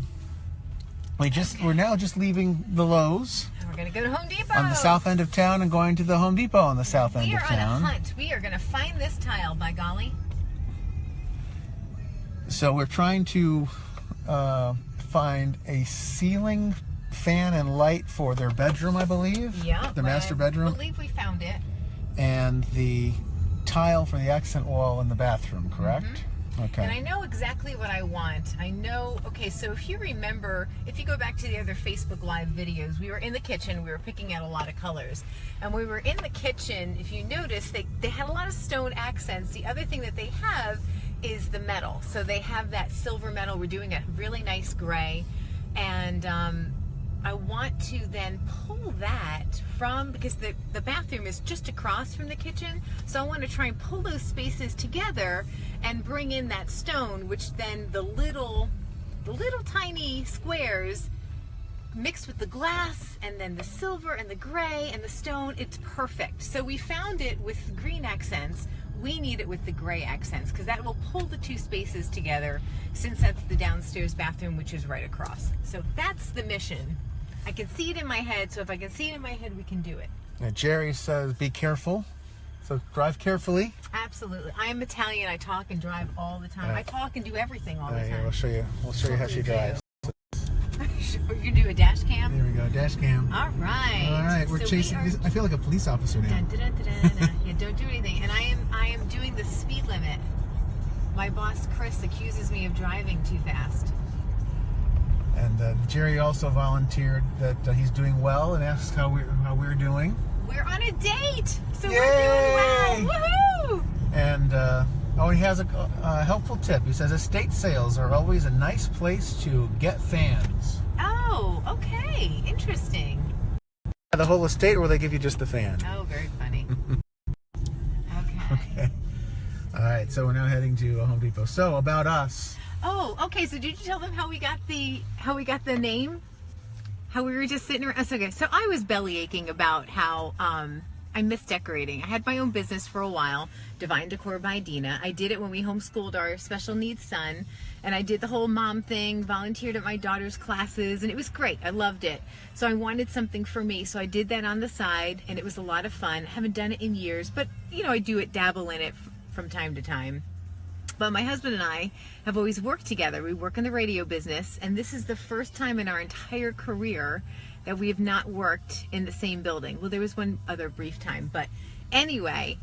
we're now just leaving the Lowe's And we're gonna go to Home Depot. on the south end of town and going to the Home Depot on the south end We of are on a town. hunt. We are gonna find this tile, by golly. So we're trying to find a ceiling fan and light for their bedroom, I believe. Yeah. The master I bedroom, believe we found it. and the tile for the accent wall in the bathroom, correct? Okay. And I know exactly what I want. I know, okay, so if you remember, if you go back to the other Facebook Live videos, we were in the kitchen, we were picking out a lot of colors. And when we were in the kitchen, if you notice, they had a lot of stone accents. The other thing that they have is the metal. So they have that silver metal. We're doing a really nice gray. And I want to then pull that from, because the bathroom is just across from the kitchen, so I want to try and pull those spaces together and bring in that stone, which then the little tiny squares mixed with the glass and then the silver and the gray and the stone, it's perfect. So we found it with green accents. We need it with the gray accents because that will pull the two spaces together, since that's the downstairs bathroom, which is right across. So that's the mission. I can see it in my head, so if I can see it in my head, we can do it. Now, Jerry says be careful, so drive carefully. Absolutely. I am Italian. I talk and drive all the time. Yeah. I talk and do everything all the Here, time. we'll show you how she drives. We're gonna do a dash cam. There we go, dash cam. All right. All right, we're So chasing. I feel like a police officer now. Dun, dun, dun, dun, dun, dun. Yeah, don't do anything. And I am doing the speed limit. My boss Chris accuses me of driving too fast. And Jerry also volunteered that he's doing well and asked how we're doing. We're on a date, so Yay! we're doing well. Woohoo! And he has a helpful tip. He says estate sales are always a nice place to get fans. Oh, okay, interesting. The whole estate, or will they give you just the fan? Oh, very funny. Okay. Okay. All right, so we're now heading to Home Depot. So about us. Oh, okay. So did you tell them how we got the name? How we were just sitting around. Okay, so I was belly aching about how I miss decorating. I had my own business for a while, Divine Decor by Dina. I did it when we homeschooled our special needs son, and I did the whole mom thing, volunteered at my daughter's classes, and it was great. I loved it. So I wanted something for me, so I did that on the side, and it was a lot of fun. I haven't done it in years, but you know, I do it, dabble in it from time to time. But my husband and I have always worked together. We work in the radio business, and this is the first time in our entire career that we have not worked in the same building. Well, there was one other brief time, but anyway,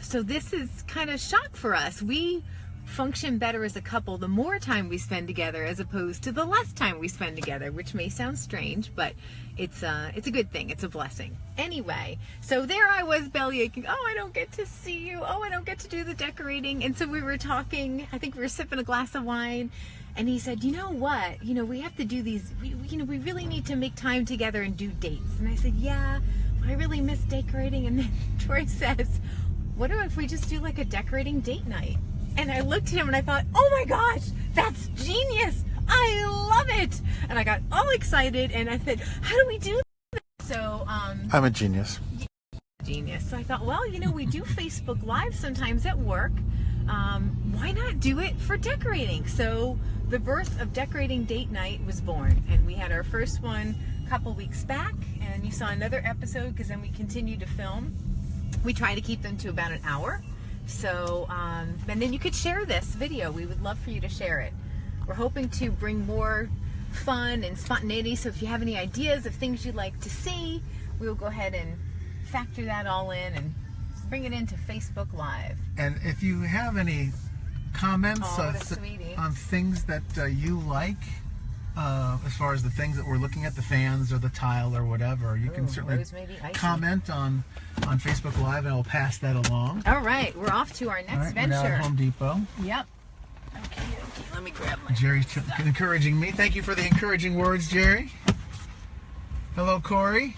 so this is kind of shock for us. We function better as a couple the more time we spend together as opposed to the less time we spend together, which may sound strange, but it's a good thing. It's a blessing. Anyway, so there I was belly aching. Oh, I don't get to see you. Oh, I don't get to do the decorating. And so we were talking, I think we were sipping a glass of wine, and he said, you know what, we have to do these, we really need to make time together and do dates. And I said, yeah, I really miss decorating. And then Troy says, what if we just do like a decorating date night? And I looked at him and I thought, oh my gosh, that's genius. I love it. And I got all excited and I said, how do we do this? So, I'm a genius. Genius. So I thought, well, we do Facebook Live sometimes at work. Why not do it for decorating? So the birth of Decorating Date Night was born, and we had our first one a couple weeks back, and you saw another episode because then we continued to film. We try to keep them to about an hour. So, and then you could share this video. We would love for you to share it. We're hoping to bring more fun and spontaneity. So if you have any ideas of things you'd like to see, we'll go ahead and factor that all in and bring it into Facebook Live. And if you have any comments what a sweetie. on things that you like, as far as the things that we're looking at, the fans or the tile or whatever, you can certainly comment on Facebook Live, and I'll pass that along. All right, we're off to our next venture. We're now at Home Depot. Yep. Okay, let me grab my... Jerry's encouraging me. Thank you for the encouraging words, Jerry. Hello, Corey.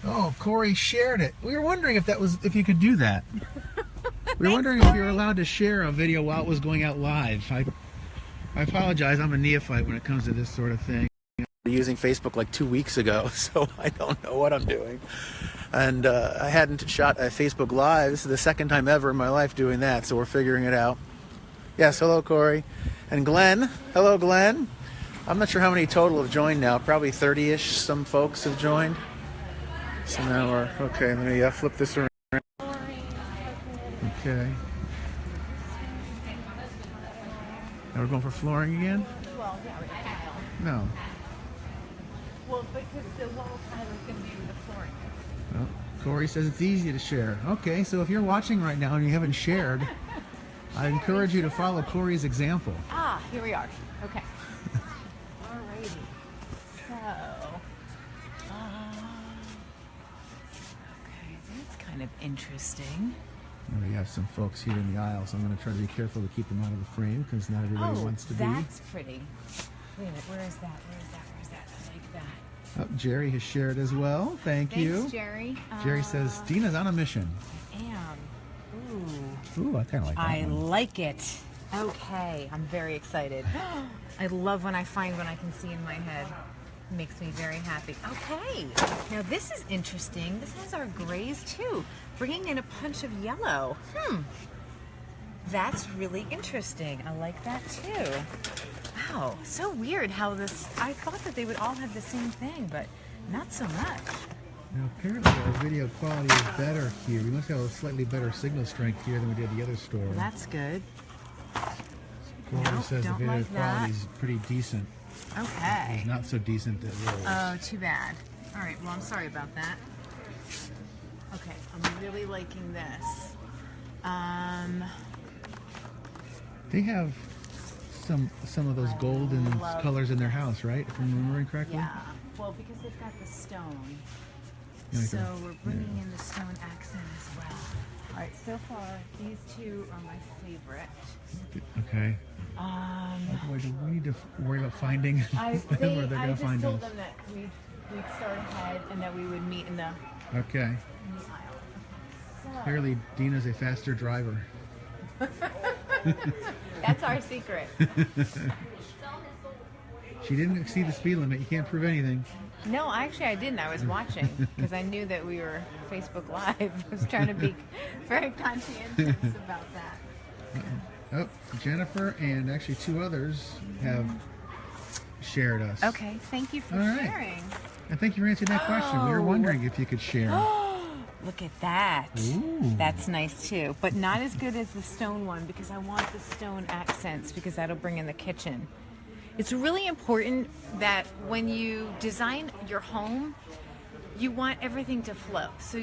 Oh, Corey shared it. We were wondering if you could do that. We were wondering if you were allowed to share a video while it was going out live. I apologize. I'm a neophyte when it comes to this sort of thing. Using Facebook like 2 weeks ago, so I don't know what I'm doing. And I hadn't shot a Facebook Live. This is the second time ever in my life doing that, so we're figuring it out. Yes, hello, Corey. And Glenn. Hello, Glenn. I'm not sure how many total have joined now. Probably 30-ish some folks have joined. So now we're... Okay, let me flip this around. Okay. Now we're going for flooring again? Well, yeah, with tile. No. Well, because the wall tile is going to be with the flooring. Well, Corey says it's easy to share. Okay, so if you're watching right now and you haven't shared, I encourage you to follow Corey's example. Ah, here we are. Okay. Alrighty. So, okay, that's kind of interesting. We have some folks here in the aisle, so I'm going to try to be careful to keep them out of the frame because not everybody wants to be. That's pretty. Wait a minute, where is that? I like that. Oh, Jerry has shared as well. Thanks, you. Jerry. Jerry says, Dina's on a mission. I am. Ooh, I kind of like that I one. like it. Okay, I'm very excited. I love when I find what I can see in my head. It makes me very happy. Okay, now this is interesting. This has our grays too, bringing in a punch of yellow. That's really interesting. I like that too. Wow, so weird how this, I thought that they would all have the same thing, but not so much. Now apparently our video quality is better here. We must have a slightly better signal strength here than we did the other store. Well, that's good. Corey Nope, says the don't video like that. quality is pretty decent. Okay. It's not so decent that rolls. Oh, too bad. All right, well, I'm sorry about that. Okay, I'm really liking this. They have some of those golden love colors in their house, right? If I'm remembering correctly. Yeah, well, because they've got the stone. Yeah, So okay. we're bringing in the stone accent as well. All right, so far, these two are my favorite. Okay. Boy, do we need to worry about finding them, or they're I gonna just find told us? them that we'd start ahead and that we would meet in the Okay. aisle. Okay, Clearly, Dina's a faster driver. so that's our secret. She didn't exceed the speed limit. You can't prove anything. No, actually, I didn't. I was watching because I knew that we were Facebook Live. I was trying to be very conscientious about that. Oh, Jennifer and actually 2 others have shared us. Okay, thank you for All right. sharing. And thank you for answering that question. We were Oh. wondering if you could share. Look at that. Ooh. That's nice too, but not as good as the stone one because I want the stone accents because that'll bring in the kitchen. It's really important that when you design your home, you want everything to flow. So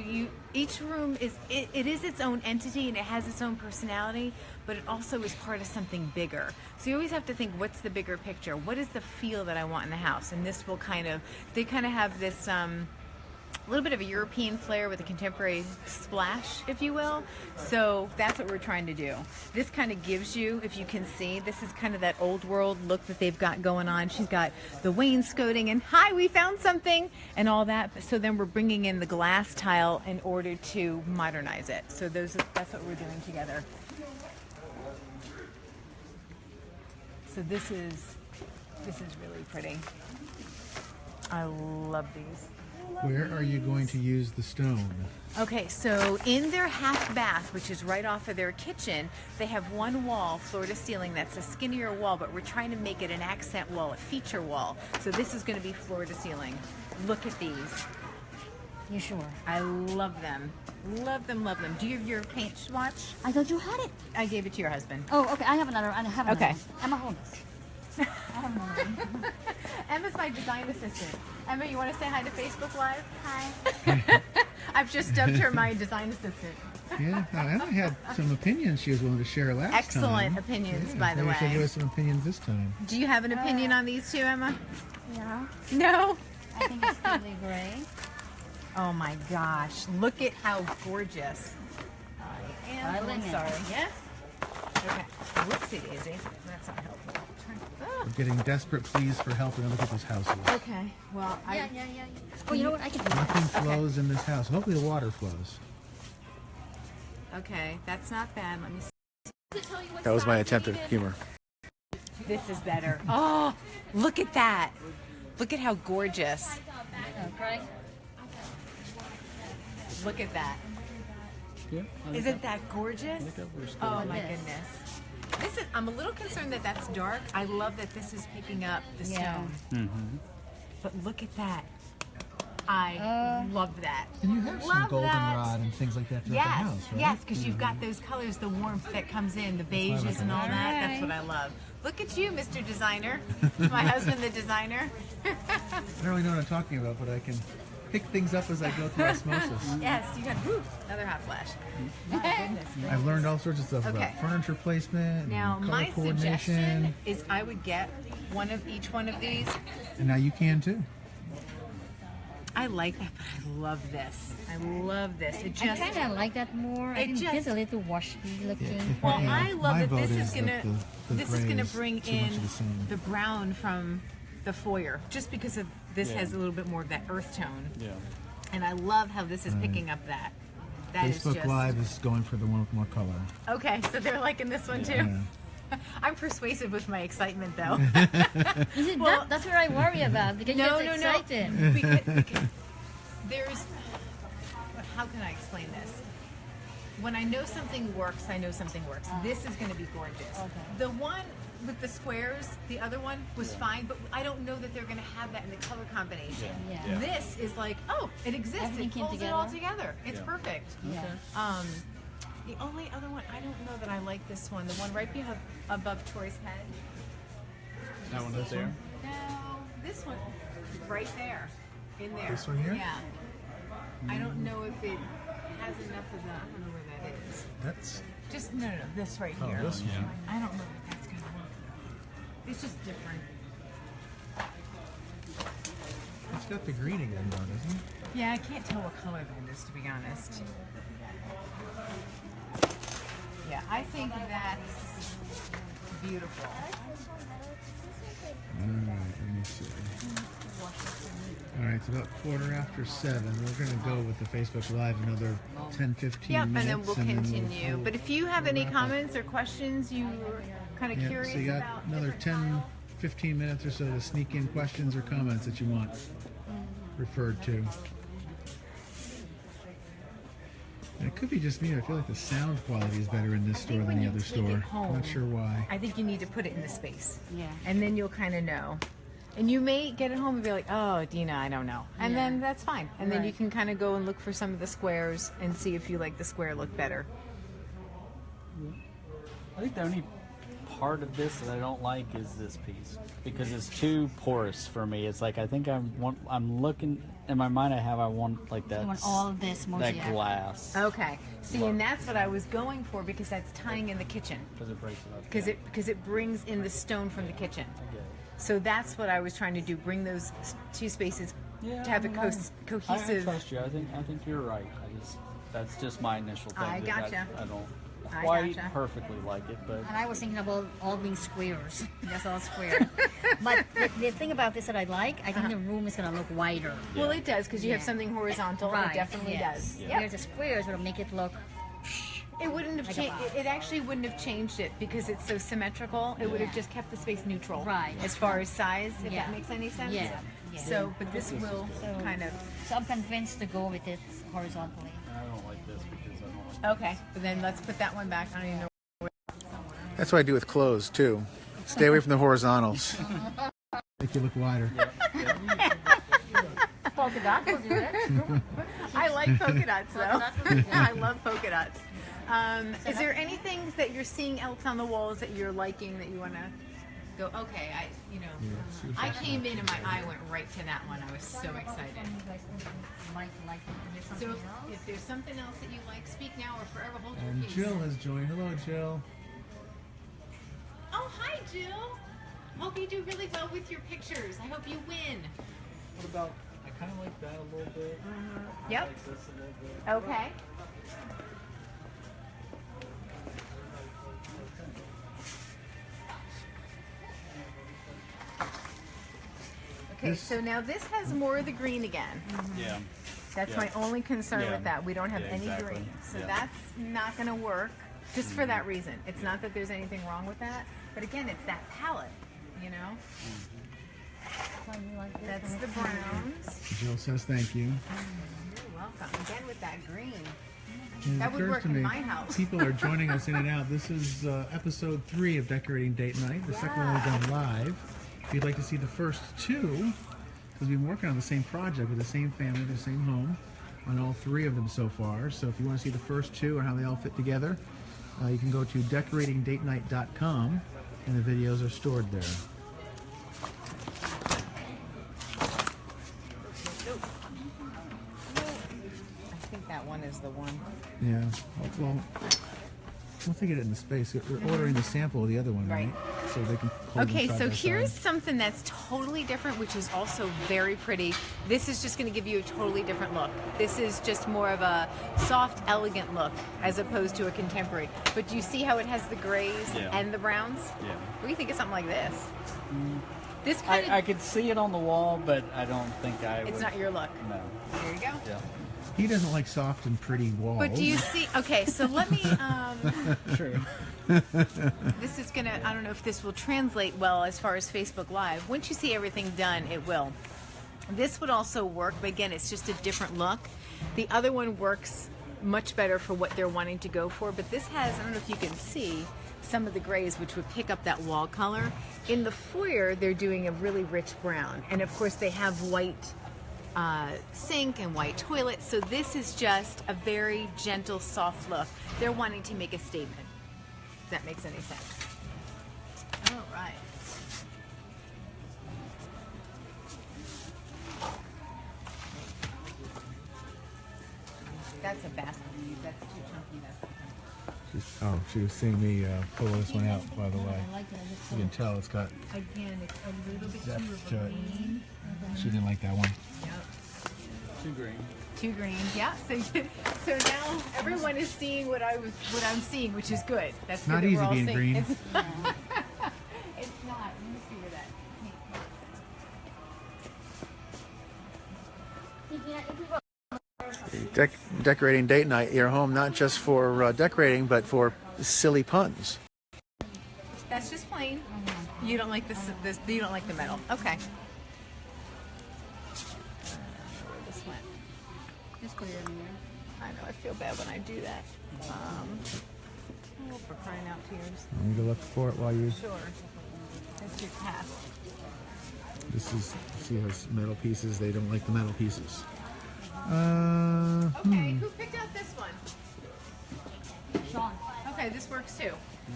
each room is it is its own entity and it has its own personality, but it also is part of something bigger. So you always have to think, what's the bigger picture? What is the feel that I want in the house? And this will they kind of have this a little bit of a European flair with a contemporary splash, if you will. So that's what we're trying to do. This kind of gives you, if you can see, this is kind of that old world look that they've got going on. She's got the wainscoting and hi, we found something and all that. So then we're bringing in the glass tile in order to modernize it. So that's what we're doing together. So this is really pretty. I love these. Where are you going to use the stone? Okay, so in their half bath, which is right off of their kitchen, they have one wall, floor to ceiling, that's a skinnier wall, but we're trying to make it an accent wall, a feature wall. So this is going to be floor to ceiling. Look at these. You sure? I love them. Love them, love them. Do you have your paint swatch? I thought you had it. I gave it to your husband. Oh, okay. I have another. Okay. Emma, hold this. I have another one. Emma's my design assistant. Emma, you want to say hi to Facebook Live? Hi. I've just dubbed her my design assistant. Yeah, now, Emma had some opinions she was willing to share last time. Excellent opinions, by the Maybe she'll way. give us some opinions this time. Do you have an opinion on these two, Emma? Yeah. No? I think it's really gray. Oh my gosh, look at how gorgeous. I am Darling. sorry. Yes? Okay. Whoopsie daisy. That's not helpful. We're getting desperate pleas for help in other people's houses. Okay, well, Yeah. Oh, you know what? I can do that. Nothing flows in this house. Hopefully the water flows. Okay, that's not bad. Let me see. That was my attempt at humor. This is better. Oh, look at that. Look at how gorgeous. Craig? Look at that. Yeah. Isn't that gorgeous? Oh my Yes. goodness. I'm a little concerned that that's dark. I love that this is picking up the Yeah. stone. But look at that. I love that. And you have some Love goldenrod that. and things like that throughout Yes, the house, right? yes, because you've got those colors, the warmth that comes in, the beiges and all that. That's what I love. Look at you, Mr. Designer. My husband, the designer. I don't really know what I'm talking about, but I can pick things up as I go through osmosis. Yes, you got another hot flash. My goodness. I've learned all sorts of stuff Okay. about furniture placement Now, and color my coordination. suggestion is I would get each one of these. And now you can too. I like that, but I love this. I love this. It I just kind of like that more. I It think just- it's a little washy looking. well, Yeah. I love My that vote this is is gonna that the this is gray gonna is bring too much in of the same. the brown from the foyer, just because of this Yeah. has a little bit more of that earth tone, Yeah. and I love how this is picking up that. That is Facebook just Live is going for the one with more color. okay. So they're liking this one too. Yeah. I'm persuasive with my excitement, though. You see, Well- that's what I worry about because No, you no, get no. excited. because there's how can I explain this? When I know something works, I know something works. This is going to be gorgeous. Okay. The one with the squares, the other one was fine, but I don't know that they're going to have that in the color combination. Yeah. Yeah. This is like, oh, it exists. Everything It came pulls it all together. It's Yeah. perfect. Yeah. The only other one, I don't know that I like this one. The one right above Troy's head. That one up there? No, this one, right there, in there. This one here? Yeah. I don't know if it has enough of that. I don't know where that is. That's Just no, this right oh, here. this one. I don't know if that's gonna work. It's just different. It's got the green again, though, doesn't it? Yeah, I can't tell what color that is, to be honest. Yeah, I think that's beautiful. Alright, let me see. Alright, it's about 7:15. We're going to go with the Facebook Live another 10-15 Yep, minutes. and then we'll continue. But if you have any comments or questions you were kind of Yeah, curious so you got about another different 10-15 minutes or so to sneak in questions or comments that you want referred to. And it could be just me. I feel like the sound quality is better in this store when than the you other take it store. home, Not sure why. I think you need to put it in the space. Yeah. And then you'll kind of know. And you may get it home and be like, oh, Dina, I don't know. And then that's fine. And then you Right. can kind of go and look for some of the squares and see if you like the square look better. I think the only part of this that I don't like is this piece because it's too porous for me. It's like I think I'm looking in my mind. I want like that. You want all this that mosaic. glass Okay. See, and that's what I was going for because that's tying in the kitchen. because it breaks it up. Because it brings in the stone from the kitchen. Okay. So that's what I was trying to do, bring those two spaces Yeah, to have I it mean, I cohesive. trust you. I think you're right. That's just my initial thing. I that gotcha. I don't I quite gotcha. perfectly like it, but And I was thinking about all being squares. That's all square. But the thing about this that I like, I think the room is going to look wider. Well, it does because you have Yeah. something horizontal. Right. It definitely yes. does. Yeah. There's the squares that'll make it look. It wouldn't have Like a changed. box. It actually wouldn't have changed it because it's so symmetrical. It would have Yeah. just kept the space neutral. Right. As far as size, if Yeah. that makes any sense. Yeah. Yeah. So, but this will kind of. So I'm convinced to go with it horizontally. I don't like this because I don't like. Okay, but then let's put that one back. I don't even know. That's what I do with clothes, too. Stay away from the horizontals. Make you look wider. Polka dot will do it. I like polka dots though. I love polka dots. Is there anything that you're seeing else on the walls that you're liking that you want to go? Okay, I came in and my eye went right to that one. I was so excited. So if there's something else that you like, speak now or forever hold your And peace. Jill has joined. Hello, Jill. Oh, hi, Jill. Hope you do really well with your pictures. I hope you win. What about? I kind of like that a little bit. Yep. I like this a little bit. Okay. Okay, This- so now this has more of the green again. Yeah. That's Yeah. my only concern Yeah. with that. We don't have Yeah, any exactly. green. So Yeah. that's not going to work just for that reason. It's not that there's anything wrong with that, but again, it's that palette, you know? That's the browns. Jill says thank you. You're welcome. Again with that green. And it That would occurs work to in me, my house. people are joining us in and out. This is episode 3 of Decorating Date Night. The second one we've done live. If you'd like to see the first 2, because we've been working on the same project with the same family, the same home, on all 3 of them so far. So if you want to see the first 2 and how they all fit together, you can go to decoratingdatenight.com, and the videos are stored there. I think that one is the one. Yeah. Well, once they get it in the space, we're ordering the sample of the other one, right? Right. So they can hold them Okay, side so by here's side. something that's totally different, which is also very pretty. This is just going to give you a totally different look. This is just more of a soft, elegant look as opposed to a contemporary. But do you see how it has the grays Yeah. and the browns? Yeah. What do you think of something like this? This kind I of, could see it on the wall, but I don't think I would. it's not your look. No. There you go. Yeah. He doesn't like soft and pretty walls. But do you see, okay, so let me, True. this is gonna, I don't know if this will translate well as far as Facebook Live. Once you see everything done, it will. This would also work, but again, it's just a different look. The other one works much better for what they're wanting to go for, but this has, I don't know if you can see, some of the grays which would pick up that wall color. In the foyer, they're doing a really rich brown, and of course they have white sink and white toilet. So this is just a very gentle, soft look. They're wanting to make a statement. If that makes any sense. All right. That's a bathroom. That's too chunky. She was seeing me pull this one out, by the way. I like it. I just You can tell it's got Again, it's a little bit depth too to it. green. She didn't like that one. Yep. Too green. Too green. Yeah. So now everyone is seeing what I'm seeing, which is good. That's Not good that easy we're all being seeing. green. It's not. It's not. Let me see where that. Decorating date night, your home not just for decorating, but for silly puns. That's just plain. You don't like this. You don't like the metal. Okay. Where this went. Just put it in there. I know. I feel bad when I do that. Oh, for crying out tears. I need to look for it while you. Sure. That's your task. This is, see those metal pieces? They don't like the metal pieces. Okay. Who picked out this one? Sean. Okay, this works too.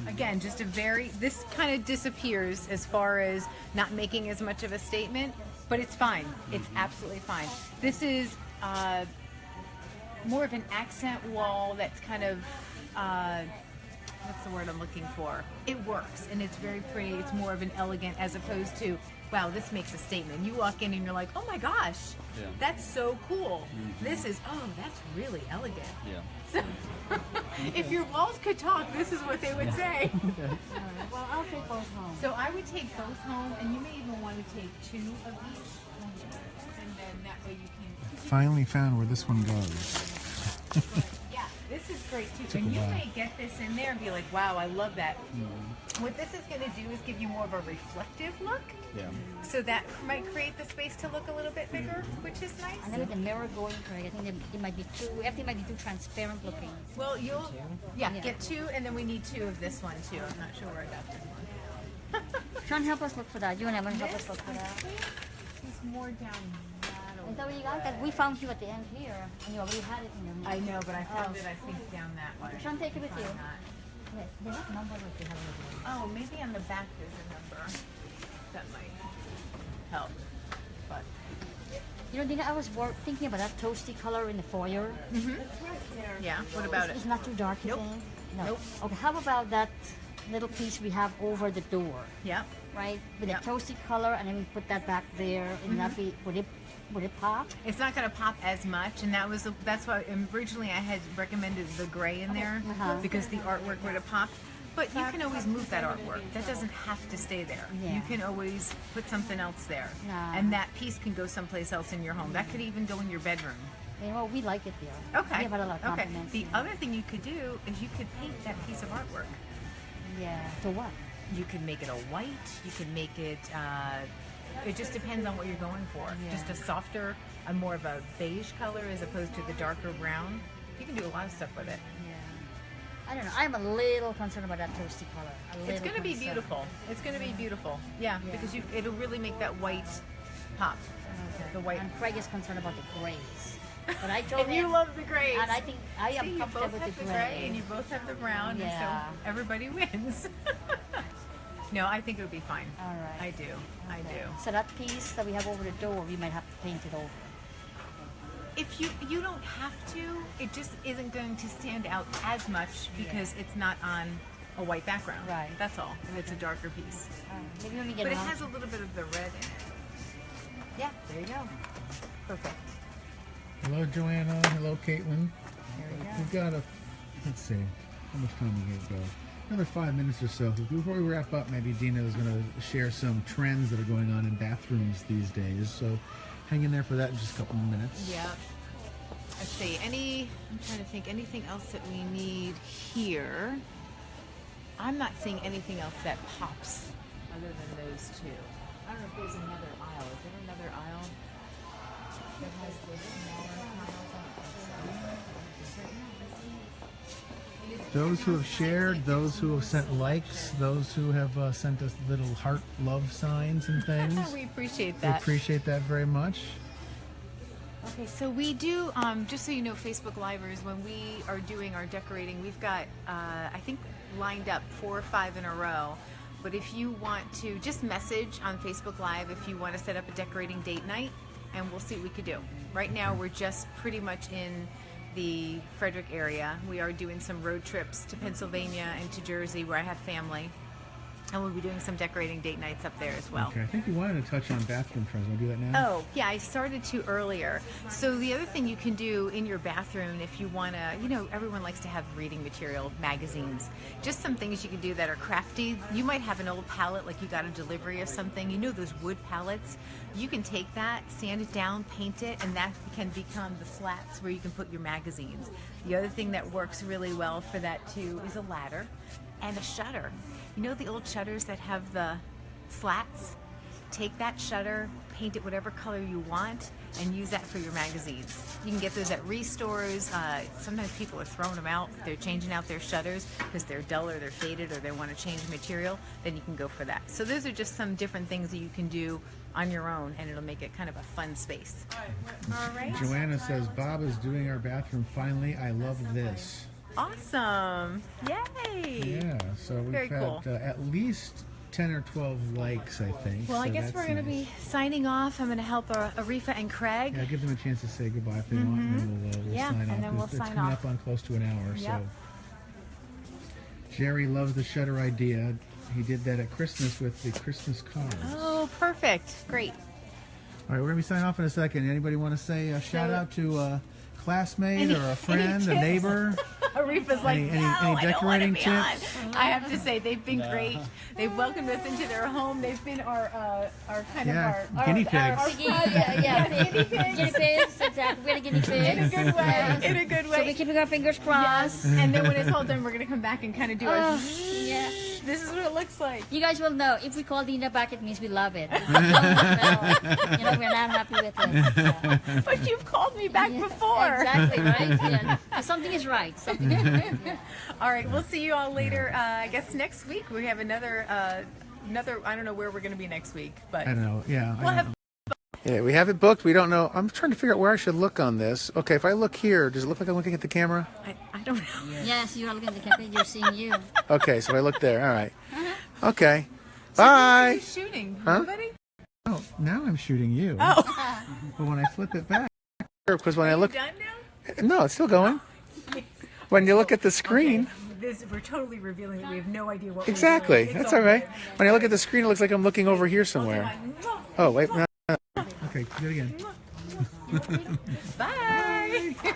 Again, just a very, this kind of disappears as far as not making as much of a statement, but it's fine. It's absolutely fine. This is more of an accent wall that's kind of, what's the word I'm looking for? It works and it's very pretty. It's more of an elegant as opposed to, wow, this makes a statement. You walk in and you're like, oh my gosh, that's so cool. This is, oh, that's really elegant. Yeah. So, if your walls could talk, this is what they would say. Well, I'll take both home. So I would take both home, and you may even want to take 2 of each, and then that way you can. Finally found where this one goes. Yeah, this is great too. And you may get this in there and be like, wow, I love that. What this is going to do is give you more of a reflective look. Yeah. So that might create the space to look a little bit bigger, which is nice. And then with the mirror going, Craig, I think it might be everything might be too transparent looking. Well, you'll, yeah, Yeah. get 2, and then we need 2 of this one too. I'm not sure where I got this one. Sean, help us look for that. You and Evan help us look for that. It's more down that Is that what you got? 'Cause we found you at the end here, and you already had it in your mind. I know, but I found it, I think, down that way. Sean, take it with you. Find that. They have numbers if you have it. Oh, maybe on the back there's a number. That might help. But You know, Dina, I was thinking about that toasty color in the foyer. yeah, what about it? It's not too dark, you Nope. think? No. Nope. Okay, how about that little piece we have over the door, Yep. right? With Yep. a toasty color, and then we put that back there. And that be, would it pop? It's not going to pop as much, and that's why originally I had recommended the gray in there because the artwork would have popped. But you can always move that artwork. That doesn't have to stay there. Yeah. You can always put something else there, Yeah. and that piece can go someplace else in your home. That could even go in your bedroom. You know, we like it there. Okay. We have had a lot of Okay. compliments. The other thing you could do is you could paint that piece of artwork. Yeah. So what? You can make it a white. You can make it. It just depends on what you're going for. Yeah. Just a softer, a more of a beige color as opposed to the darker brown. You can do a lot of stuff with it. Yeah. I don't know. I'm a little concerned about that toasty color. It's going to be beautiful. It's going to be beautiful. Yeah, Yeah. because it'll really make that white pop. The white. And Craig is concerned about the grays. But I told And you him, love the grays. and I think I am See, you comfortable both with have the the gray and you both have the brown, Yeah. and so everybody wins. No, I think it'll be fine. All right. I do. I do. So that piece that we have over the door, we might have to paint it over. If you don't have to, it just isn't going to stand out as much because it's not on a white background. Right. That's all. It's a darker piece. Maybe when we get But it around. has a little bit of the red in it. Yeah, there you go. Perfect. Hello, Joanna. Hello, Caitlin. There we go. We've got let's see, how much time we got to go? Another 5 minutes or so. Before we wrap up, maybe Dina is going to share some trends that are going on in bathrooms these days. So hang in there for that in just a couple of minutes. Yeah. Let's see. I'm trying to think. Anything else that we need here? I'm not seeing anything else that pops other than those 2. I don't know if there's another aisle. Is there another aisle that has the smaller tiles on it? Those who have shared, those who have sent likes, those who have sent us little heart love signs and things. We appreciate We that. appreciate that very much. Okay, so we do, just so you know, Facebook Livers, when we are doing our decorating, we've got, I think, lined up 4 or 5 in a row. But if you want to, just message on Facebook Live if you want to set up a decorating date night, and we'll see what we could do. Right now, we're just pretty much in the Frederick area. We are doing some road trips to Pennsylvania and to Jersey, where I have family. And we'll be doing some decorating date nights up there as well. Okay, I think you wanted to touch on bathroom trends. Want to do that now? Oh, yeah, I started to earlier. So the other thing you can do in your bathroom, if you want to, you know, everyone likes to have reading material, magazines. Just some things you can do that are crafty. You might have an old palette, like you got a delivery of something. You know those wood palettes? You can take that, sand it down, paint it, and that can become the slats where you can put your magazines. The other thing that works really well for that too is a ladder and a shutter. You know the old shutters that have the slats? Take that shutter, paint it whatever color you want, and use that for your magazines. You can get those at restores. Sometimes people are throwing them out. They're changing out their shutters because they're dull or they're faded or they want to change material. Then you can go for that. So those are just some different things that you can do on your own, and it'll make it kind of a fun space. All right. Joanna says, Bob is doing our bathroom finally. I love this. Awesome. Yay. Yeah, so we've Very had cool. At least 10 or 12 likes, I think. Well, I so guess that's we're going to nice. be signing off. I'm going to help Arifa and Craig. Yeah, give them a chance to say goodbye if they want, and then we'll Yeah, sign and off. then we'll it's sign coming off. up on close to an hour, Yep. so. Jerry loves the shutter idea. He did that at Christmas with the Christmas cards. Oh, perfect. Great. All right, we're going to be signing off in a second. Anybody want to say a shout out to a classmate or a friend, a tips? neighbor? Arifa's like, Any no, I don't want to decorating be tips? on. I have to say, they've been great. They've welcomed us into their home. They've been our kind Yeah, of our guinea pigs. Guinea pigs, exactly. We're the guinea pigs. in a good way. In a good So we're way. keeping our fingers crossed. Yes. And then when it's all done, we're gonna come back and kind of do our. Yeah. This is what it looks like. You guys will know. If we call Dina back, it means we love it. If we don't, you know, we're not happy with it. Yeah. But you've called me back before. Exactly, right? Yeah. Something is right. Something is right. Yeah. All right, we'll see you all later. I guess next week we have another. I don't know where we're going to be next week, but I don't know. Yeah. we'll have. Yeah, we have it booked. We don't know. I'm trying to figure out where I should look on this. Okay, if I look here, does it look like I'm looking at the camera? I don't know. Yes, you are looking at the cafe. You're seeing you. Okay, so I look there. All right. Okay. Bye. Who's shooting? Huh? Nobody? Oh, now I'm shooting you. Oh, But when I flip it back, because when I look, done now? no, it's still going. When you look at the screen, We're totally revealing that we have no idea what exactly. we're doing. That's all right. When I look at the screen, it looks like I'm looking over here somewhere. Oh, wait. No. Okay, do it again. Bye.